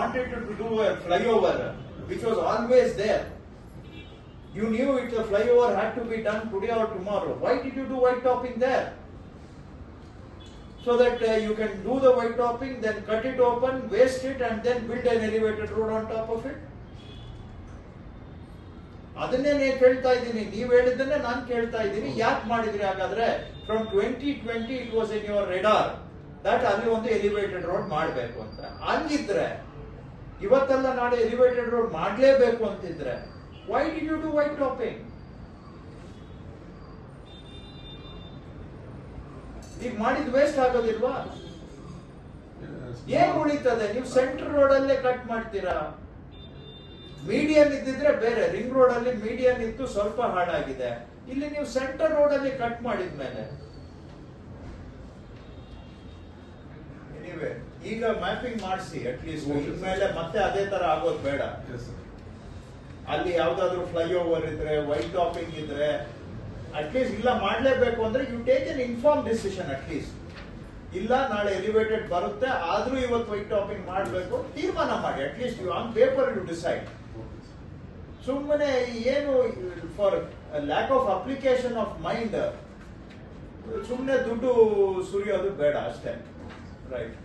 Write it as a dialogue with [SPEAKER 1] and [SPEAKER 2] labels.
[SPEAKER 1] wanted to do a flyover, which was always there. You knew it, the flyover had to be done today or tomorrow. Why did you do white topping there? So that you can do the white topping, then cut it open, waste it, and then build an elevated road on top of it. ಅದನ್ನೇ ಕೇಳ್ತಾ ಇದ್ದೀನಿ, ನೀವು ಹೇಳಿದ್ದನ್ನೇ ನಾನು ಕೇಳ್ತಾ ಇದ್ದೀನಿ. ಯಾಕೆ ಮಾಡಿದ್ರಿ ಹಾಗಾದ್ರೆ? From 2020 it was in your radar that ಅಲ್ಲಿ ಒಂದು ಎಲಿವೇಟೆಡ್ ರೋಡ್ ಮಾಡಬೇಕು ಅಂತ. ಹಂಗಿದ್ರೆ ಇವತ್ತೆಲ್ಲ ನಾಳೆ ಎಲಿವೇಟೆಡ್ ರೋಡ್ ಮಾಡಲೇಬೇಕು ಅಂತಿದ್ರೆ why did you do white topping? ಈಗ ಮಾಡಿದ್ ವೇಸ್ಟ್ ಆಗೋದಿಲ್ವಾ? ಏನ್ ಉಳಿತದೆ? ನೀವು ಸೆಂಟ್ರಲ್ ರೋಡ್ ಅಲ್ಲೇ ಕಟ್ ಮಾಡ್ತೀರಾ. ಮೀಡಿಯನ್ ಇದ್ದಿದ್ರೆ ಬೇರೆ, ರಿಂಗ್ ರೋಡ್ ಅಲ್ಲಿ ಮೀಡಿಯನ್ ಇತ್ತು, ಸ್ವಲ್ಪ ಹಾಳಾಗಿದೆ. ಇಲ್ಲಿ ನೀವು ಸೆಂಟರ್ ರೋಡ್ ಅಲ್ಲಿ ಕಟ್ ಮಾಡಿದ್ಮೇಲೆ ಎನಿವೆ ಈಗ ಮ್ಯಾಪಿಂಗ್ ಮಾಡಿಸಿ ಅಟ್ಲೀಸ್ಟ್. ಇನ್ಮೇಲೆ ಮತ್ತೆ ಅದೇ ತರ ಆಗೋದು ಬೇಡ. ಅಲ್ಲಿ ಯಾವ್ದಾದ್ರು ಫ್ಲೈಓವರ್ ಇದ್ರೆ, ವೈಟ್ ಟಾಪಿಂಗ್ ಇದ್ರೆ, ಅಟ್ಲೀಸ್ಟ್ ಇಲ್ಲ ಮಾಡ್ಲೇಬೇಕು ಅಂದ್ರೆ you take an inform decision. At least ಇಲ್ಲ ನಾಳೆ ಎಲಿವೇಟೆಡ್ ಬರುತ್ತೆ ಆದ್ರೂ ಇವತ್ತು ವೈಟ್ ಟಾಪಿಂಗ್ ಮಾಡಬೇಕು ತೀರ್ಮಾನ ಮಾಡಿ. At least you on paper you decide. ಸುಮ್ಮನೆ ಏನು for lack of application of mind ಸುಮ್ಮನೆ ದುಡ್ಡು ಸುರಿಯೋದು ಬೇಡ ಅಷ್ಟೇ. ರೈಟ್.